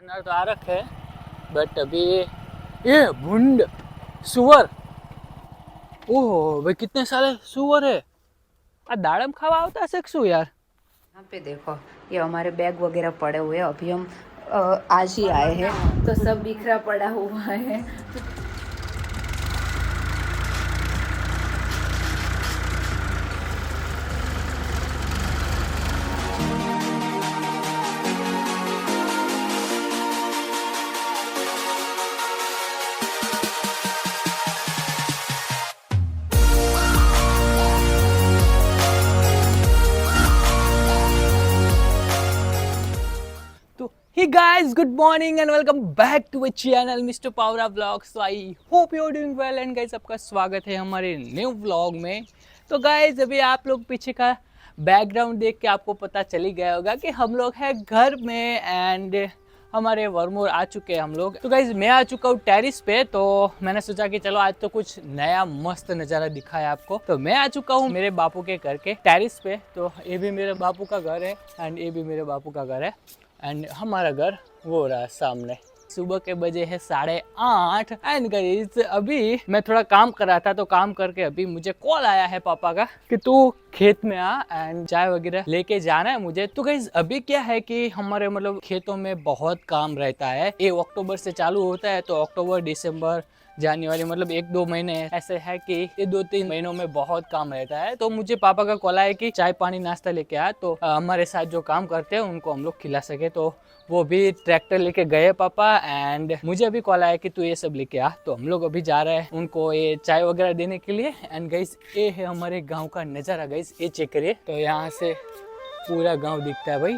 अनार तो आ रखे है बट अभी ये भूंड सुअर। ओहो भाई कितने सारे सुअर है। आ दाड़म खावा આવતા છે કે શું યાર। यहाँ पे देखो, ये हमारे बैग वगैरह पड़े हुए हैं। अभी हम आज ही आए हैं तो सब बिखरा पड़ा हुआ है। तो hey guys, good morning and welcome back to my channel mister Pawara vlogs. तो I hope you are doing well and guys आपका स्वागत है हमारे न्यू व्लॉग में। तो गाइस अभी आप लोग पीछे का बैकग्राउंड देख के आपको पता चल ही गया होगा कि हम लोग हैं घर में एंड हमारे वर्मोर आ चुके हैं हम लोग। तो गाइज मैं आ चुका हूँ टेरिस पे। तो मैंने सोचा कि चलो आज तो कुछ नया मस्त नज़ारा दिखाया आपको। तो मैं आ चुका हूँ मेरे बापू के घर के टेरिस पे। तो ये भी मेरे बापू का घर है एंड ये भी मेरे बापू का घर है एंड हमारा घर वो रहा सामने। सुबह के बजे है 8:30 एंड गाइस अभी मैं थोड़ा काम कर रहा था। तो काम करके अभी मुझे कॉल आया है पापा का कि तू खेत में आ एंड चाय वगैरह लेके जाना है मुझे। तो गाइस अभी क्या है कि हमारे मतलब खेतों में बहुत काम रहता है। ये अक्टूबर से चालू होता है तो अक्टूबर दिसंबर जनवरी मतलब 1-2 महीने ऐसे है कि ये 2-3 महीनों में बहुत काम रहता है। तो मुझे पापा का कॉल आया कि चाय पानी नाश्ता लेके आ तो हमारे साथ जो काम करते हैं उनको हम लोग खिला सके। तो वो भी ट्रैक्टर लेके गए पापा एंड मुझे अभी कॉल आया कि तू ये सब लेके आ। तो हम लोग अभी जा रहे हैं उनको ये चाय वगैरह देने के लिए। एंड गाइस ये है हमारे गाँव का नज़ारा। गाइस ये चेक करिए। तो यहाँ से पूरा गाँव दिखता है भाई,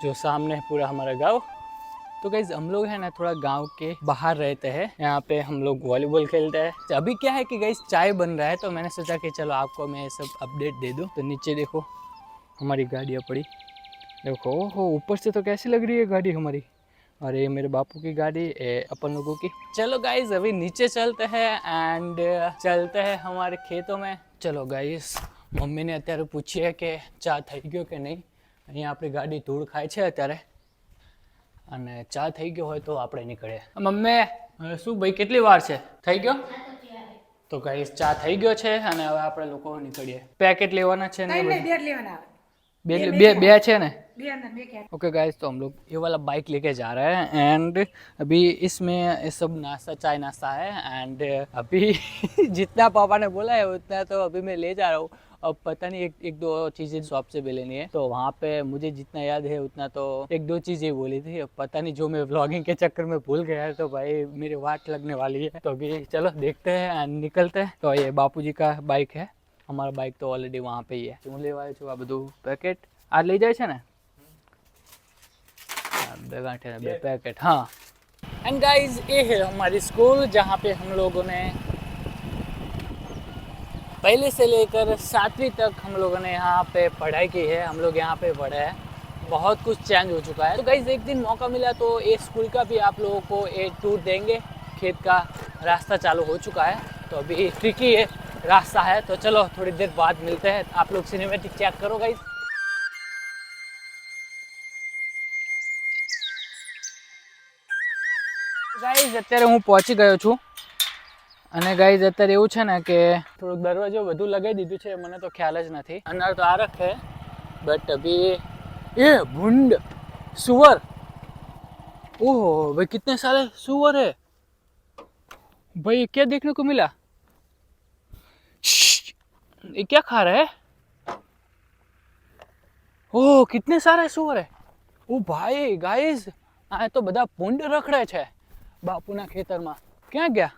जो सामने है पूरा हमारा गाँव। तो गाइज हम लोग है ना थोड़ा गांव के बाहर रहते हैं। यहाँ पे हम लोग वॉलीबॉल खेलते हैं। तो अभी क्या है कि गाइज चाय बन रहा है तो मैंने सोचा कि चलो आपको मैं ये सब अपडेट दे दूँ। तो नीचे देखो हमारी गाड़ियाँ पड़ी, देखो हो ऊपर से तो कैसी लग रही है गाड़ी हमारी। और ये मेरे बापू की गाड़ी है अपन लोगों की। चलो गाइज अभी नीचे चलते हैं एंड चलते हैं हमारे खेतों में। चलो गाइज मम्मी ने અત્યારે પૂછી है कि ચા થઈ ગયો કે નહીં। અહીંયા આપણી ગાડી ધૂળ ખાય છે અત્યારે અને ચા થઈ ગયો હોય તો આપણે નીકળે। મમ્મી શું ભાઈ કેટલી વાર છે થઈ ગયો? તો ગાઈસ ચા થઈ ગયો છે અને હવે આપણે લોકો નીકળીએ। પેકેટ લેવાના છે ને બે છે ने। ओके गाइस तो हम लोग ये वाला बाइक लेके जा रहे हैं एंड अभी इसमें ये सब नाश्ता चाय नाश्ता है एंड अभी जितना पापा ने बोला है उतना तो अभी मैं ले जा रहा हूँ। अब पता नहीं एक दो चीज़ें शॉप से भी लेनी है। तो वहाँ पे मुझे जितना याद है उतना तो 1-2 चीज़ें बोली थी। अब पता नहीं जो मैं व्लॉगिंग के चक्कर में भूल गया है तो भाई मेरी वाट लगने वाली है। तो अभी चलो देखते हैं एंड निकलते हैं। तो ये बापूजी का बाइक है, हमारा बाइक तो ऑलरेडी वहाँ पे ही है। હું લેવા આવ્યો છું આ બધું પેકેટ આ લઈ જાય છે ને બે ગાંઠે બે पैकेट। हाँ एंड गाइज ये है हमारी स्कूल जहाँ पे हम लोगों ने पहले से लेकर 7वीं तक हम लोगों ने यहाँ पे पढ़ाई की है। हम लोग यहाँ पे पढ़े हैं, बहुत कुछ चेंज हो चुका है। तो गाइज एक दिन मौका मिला तो ये स्कूल का भी आप लोगों को एक टूर देंगे। खेत का रास्ता चालू हो चुका है तो अभी ट्रिकी है रास्ता है। तो चलो थोड़ी देर बाद मिलते हैं। आप लोग सिनेमेटिक चेक करो गाइज। ગાઈઝ અત્યારે હું પહોંચી ગયો છું અને ગાઈઝ અત્યારે એવું છે ને કે થોડુંક દરવાજો બધું લગાવી દીધું છે, મને તો ખ્યાલ જ નથી। અનાર તો આ રખે बट अभी ये भूंड सुअर। ओहो भाई कितने सारे सुअर है भाई। क्या देखने को मिला? ये क्या खा रहा है? ओह कितने सारे सुअर है। ओ भाई गाइस आ तो બધા ભૂંડ રખડે છે બાપુના ખેતરમાં। ક્યાં ગયા?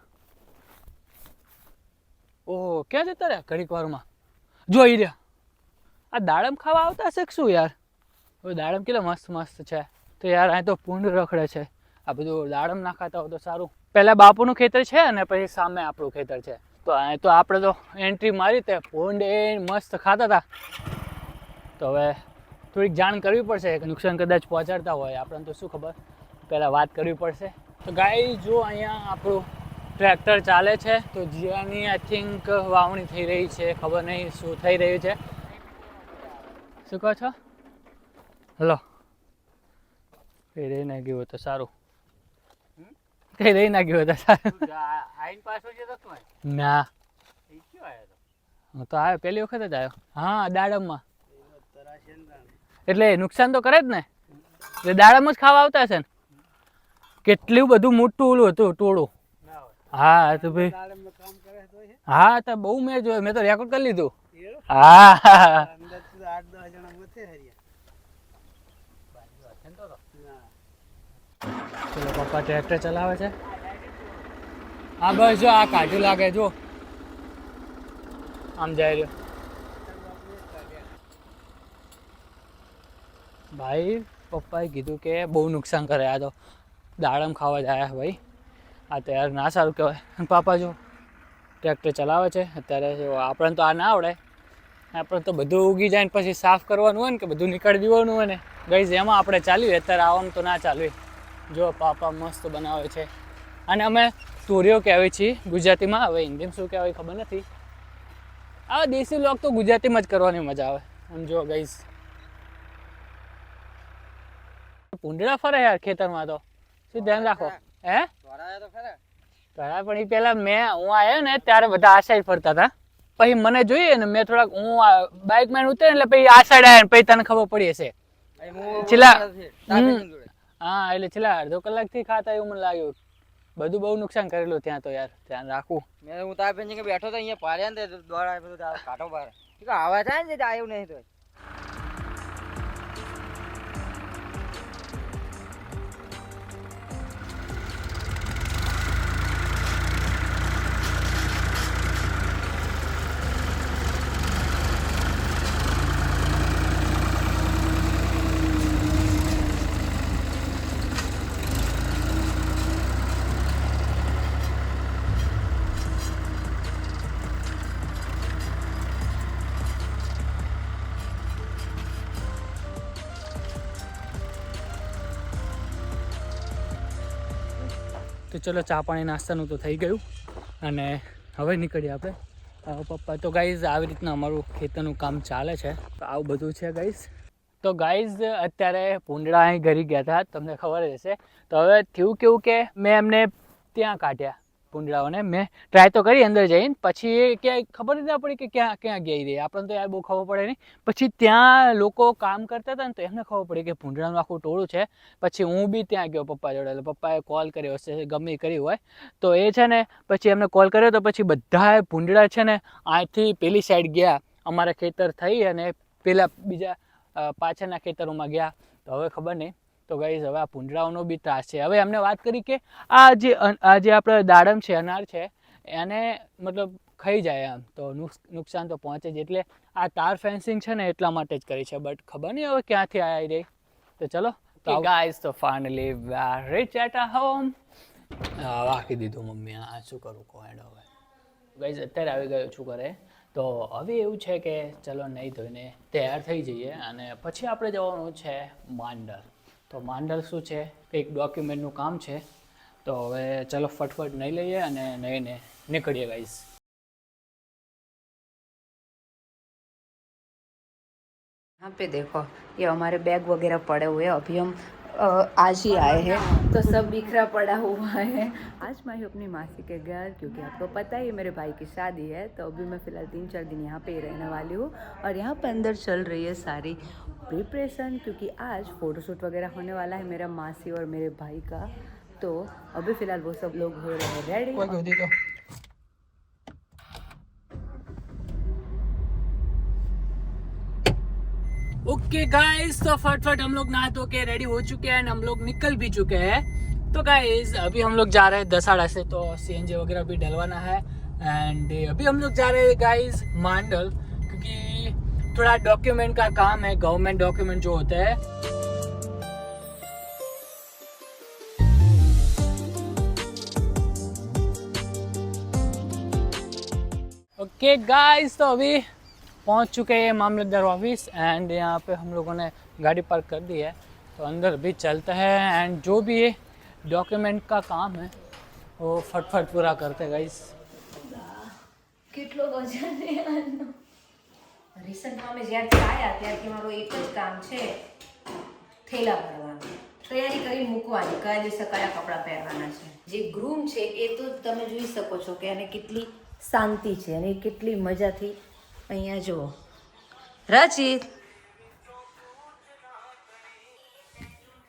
ઓહ ક્યાં જતા રહ્યા ઘડીક વારમાં? જોઈ રહ્યા આ દાડમ ખાવા આવતા હશે કે શું યાર? હવે દાડમ કેટલા મસ્ત મસ્ત છે। તો યાર આ તો ભૂંડ રખડે છે। આ બધું દાડમ ના ખાતા હોય તો સારું। પહેલા બાપુનું ખેતર છે અને પછી સામે આપણું ખેતર છે। તો આ તો આપણે તો એન્ટ્રી મારી તે ભૂંડ એ મસ્ત ખાતા હતા। તો હવે થોડીક જાણ કરવી પડશે કે નુકસાન કદાચ પહોંચાડતા હોય આપણને તો શું ખબર, પહેલાં વાત કરવી પડશે। તો ગાઈ જો અહીંયા આપણું ટ્રેક્ટર ચાલે છે તો જીરાની આઈ થિંક વાવણી થઈ રહી છે, ખબર નહીં શું થઈ રહ્યું છે। શું કહો છો? હલો કઈ રહી ના ગયું તો સારું, કઈ રહી ના ગયું તો સારું. ના હું તો આવ્યો, પહેલી વખત જ આવ્યો. હા, દાડમમાં એટલે નુકસાન તો કરે જ ને, એટલે દાડમ જ ખાવા આવતા હશે ને. કેટલું બધું મોટું ઓલું હતું ટોળું. હા તો ભાઈ, હા તો બહુ મેં જોયું, મેં તો રેકોર્ડ કરી લીધું. હા ચલો પપ્પા ટ્રેક્ટર ચલાવે છે. હા બસ જો આ કાઢું લાગે, જો આમ જાય રહ્યો. ભાઈ પપ્પાએ કીધું કે બહુ નુકસાન કરે આ તો, દાડમ ખાવા જાય ભાઈ. આ તો યાર ના સારું કહેવાય. પાપા જો ટ્રેક્ટર ચલાવે છે અત્યારે. જો આપણને તો આ ના આવડે, આપણે તો બધું ઉગી જાય ને પછી સાફ કરવાનું હોય ને કે બધું નીકાળી દેવાનું હોય ને ગઈ એમાં આપણે ચાલ્યું. અત્યારે આવવાનું તો ના ચાલ્યું. જો પાપા મસ્ત બનાવે છે. અને અમે તુરિયો કહેવાય છીએ ગુજરાતીમાં, હવે હિન્દીમાં શું કહેવાય ખબર નથી. આ દેશી લોક તો ગુજરાતીમાં જ કરવાની મજા આવે. આમ જો ગઈશ ભૂંડડા ફરે યાર ખેતરમાં, તો શું ધ્યાન રાખો. હે ઘણા પણ એ પેલા હું આવ્યો ને ત્યારે બધા આ સાઈડ ફરતા હતા. પછી મને જોઈએ ને મેં થોડાક હું બાઇક માં ઉતરે એટલે પછી આ સાઈડ આવ્યા, પછી તને ખબર પડી હશે છેલ્લા. હા એટલે છેલ્લા અડધો કલાક થી ખાતા એવું મને લાગ્યું. બધું બહુ નુકસાન કરેલું ત્યાં તો યાર, ધ્યાન રાખવું. હું તાર બેન કે બેઠો તો અહીંયા પાડ્યા ને દોડા બધું કાઢો બહાર આવા થાય ને આવ્યું નહીં તો. તો ચલો ચા પાણી નાસ્તાનું તો થઈ ગયું અને હવે નીકળીએ આપણે. પપ્પા તો ગાઈઝ આવી રીતના અમારું ખેતરનું કામ ચાલે છે, તો આવું બધું છે ગાઈઝ. તો ગાઈઝ અત્યારે ભૂંડડા અહીં ઘરી ગયા હતા, તમને ખબર જ હશે. તો હવે થયું કેવું કે મેં એમને ત્યાં કાઢ્યા ભૂંડડાઓને. મેં ટ્રાય તો કરી અંદર જઈને, પછી એ ક્યાંય ખબર જ ના પડી કે ક્યાં ક્યાં ગઈ રહી. આપણને તો યાર બહુ ખબર પડે નહીં. પછી ત્યાં લોકો કામ કરતા હતા ને તો એમને ખબર પડી કે ભૂંડડાનું આખું ટોળું છે. પછી હું બી ત્યાં ગયો પપ્પા જોડે, એટલે પપ્પાએ કોલ કર્યો હશે, ગમે કરી હોય તો એ છે ને. પછી એમને કોલ કર્યો તો પછી બધા ભૂંડડા છે ને અહીંથી પેલી સાઈડ ગયા, અમારા ખેતર થઈ અને પેલા બીજા પાછળના ખેતરોમાં ગયા. તો હવે ખબર નહીં. તો ગાઈઝ હવે આ ભૂંડડાઓનો બી ત્રાસ છે. હવે એમને વાત કરી કે આ જે આપણે દાડમ છે, અનાર છે, એને મતલબ ખાઈ જાય આમ તો નુકસાન તો પહોંચે જ. એટલે આ તાર ફેન્સિંગ છે ને એટલા માટે જ કરી છે, બટ ખબર નહીં હવે ક્યાંથી આવી રહી. તો ચલો ગાઈઝ, તો finally we are reach at a home. વાકી દીધું મમ્મી, આ શું કરું કોહેડ. હવે ગાઈઝ અત્યારે આવી ગયો છું ઘરે. તો હવે એવું છે કે ચલો નહીં ધોઈને તૈયાર થઈ જઈએ અને પછી આપણે જવાનું છે માંડલ. તો માંડલ શું છે, કંઈક ડોક્યુમેન્ટનું કામ છે. તો હવે ચલો ફટફટ નહીં લઈએ અને નહીને નીકળીએ ગાઈઝ. यहाँ पे देखो ये हमारे बैग वगैरह पड़े हुए हैं, अभी हम आज ही आए हैं तो सब बिखरा पड़ा हुआ है. आज मैं हूँ अपनी मासी के घर, क्योंकि आपको पता ही है मेरे भाई की शादी है. तो अभी मैं फ़िलहाल 3-4 दिन यहाँ पे ही रहने वाली हूँ और यहाँ पे अंदर चल रही है सारी प्रिपरेशन, क्योंकि आज फ़ोटोशूट वगैरह होने वाला है मेरा मासी और मेरे भाई का. तो अभी फ़िलहाल वो सब लोग हो रहे हैं रेडी. ओके गाइस, तो फटफट हम लोग नहा धो के रेडी हो चुके हैं, हम लोग निकल भी चुके हैं. तो गाइस अभी हम लोग जा रहे हैं दसाड़ा से, तो सीएनजी वगैरह भी डलवाना है. एंड अभी हम लोग जा रहे हैं गाइस मांडल, क्योंकि थोड़ा डॉक्यूमेंट का काम है, गवर्नमेंट डॉक्यूमेंट जो होते हैं. ओके गाइस, तो अभी पहुंच चुके हैं मामलतदार ऑफिस एंड यहाँ पे हम लोगों ने गाड़ी पार्क कर दी है. तो अंदर भी चलते हैं एंड जो भी ये डॉक्यूमेंट का काम है वो फटफट पूरा करते गाइस. કેટલો વજન છે આનો. રિસન્ટમાં અમે જ્યારથી આવ્યા ત્યારથી મારું એક જ કામ છે થેલા ભરવાનું. તૈયારી કરી મૂકવાની કયા દિવસે કયા કપડાં પહેરવાના છે. જે ગ્રૂમ છે એ તો તમે જોઈ શકો છો કે એને કેટલી શાંતિ છે અને કેટલી મજાથી અહીંયા જુઓ. રચિત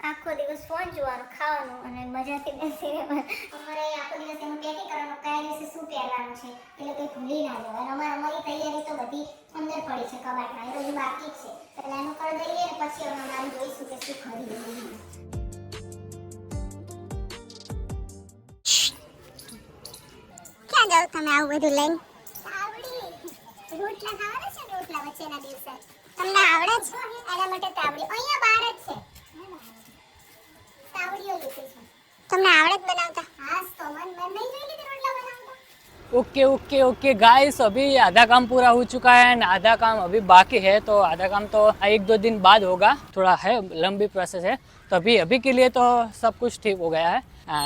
આખો દિવસ ફોન જોવાનો, ખાવાનું અને મજાથી બેસી રહેવાનું. અમારે આખો દિવસ એનું પેકિંગ કરવાનું, કયા દિવસે શું પહેરવાનું છે એટલે કંઈ ભૂલી ના જવાય. અને અમારી તૈયારી તો બધી અંદર પડી છે કબાટમાં, એ બધું બાકી જ છે. એટલે એનું કરી દઈએ ને પછી અમારે જોઈશું કે શું ખરીદવું. ક્યાં જાવ તમે આવું બધું લઈને? તાવડી રોટલા ખાવાના છે, રોટલા વચ્ચેના દિવસે. તમને આવડે છે? એના માટે તાવડી અહીંયા બહાર જ છે. તાવડીઓ લીધી છે. તમને આવડે જ બનાવતા? હા, તો મને નહીં જોઈ લીધી રોટલા બનાવતા. ओके गाइस, अभी आधा काम पूरा हो चुका है एंड आधा काम अभी बाकी है. तो आधा काम तो 1-2 दिन बाद होगा, थोड़ा है लंबी प्रोसेस है. तो अभी के लिए तो सब कुछ ठीक हो गया है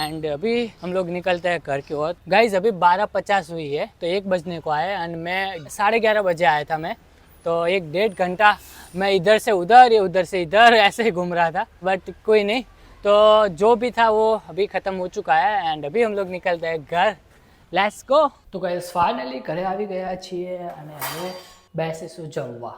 एंड अभी हम लोग निकलते हैं घर की ओर. गाइस अभी 12:50 हुई है, तो 1 बजने को आए एंड मैं 11:30 बजे आया था मैं. तो 1-1.5 घंटा मैं इधर से उधर या उधर से इधर ऐसे ही घूम रहा था, बट कोई नहीं. तो जो भी था वो अभी ख़त्म हो चुका है एंड अभी हम लोग निकलते हैं घर. Let's go. તો ગાઈસ ફાઇનલી ઘરે આવી ગયા છીએ અને હવે બેસીશું જમવા.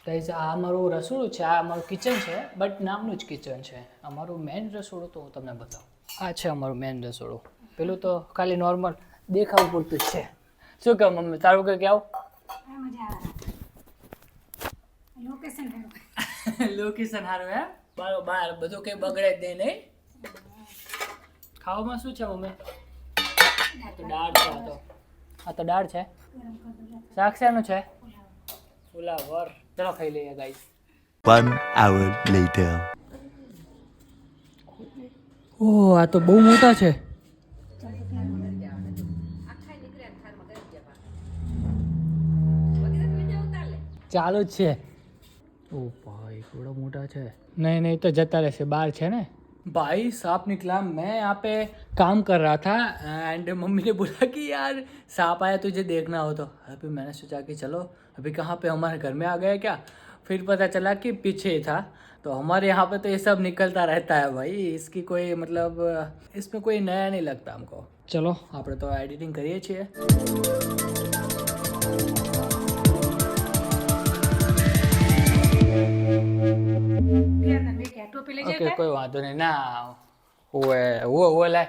ગાઈસ આ અમારું રસોડું છે, આ અમારું કિચન છે, બટ નામનું જ કિચન છે. અમારું મેઇન રસોડું તો હું તમને બતાવું. આ છે અમારું મેઇન રસોડું. પેલું તો ખાલી નોર્મલ દેખાવું પૂરતું જ છે. શું કહો મમ્મી, તારું કંઈ કહેવું? લોકેશન સારું હે, બરોબર. બધું કંઈ બગડે જ નહીં. ખાવામાં શું છે મમ્મી? દાળ છે. આ તો દાળ છે. શાક શેનું છે? ફુલાવર. ચલો ખાઈ લઈએ ગાઈસ. 1 hour later. ઓહ, આ તો બહુ મોટા છે. ચાલુ જ છે. ઓ ભાઈ થોડા મોટા છે. नहीं तो जता रहसे, बाहर है ना. भाई सांप निकला. मैं यहाँ पे काम कर रहा था एंड मम्मी ने बोला कि यार सांप आया तुझे देखना हो तो. अभी मैंने सोचा कि चलो अभी कहाँ पे हमारे घर में आ गए क्या. फिर पता चला कि पीछे ही था. तो हमारे यहाँ पे तो ये सब निकलता रहता है भाई. इसकी कोई मतलब इसमें कोई नया नहीं लगता हमको. चलो આપણે તો એડિટિંગ કરીએ છીએ. ઓકે કોઈ વાંધો નહીં. ના ઓએ લાય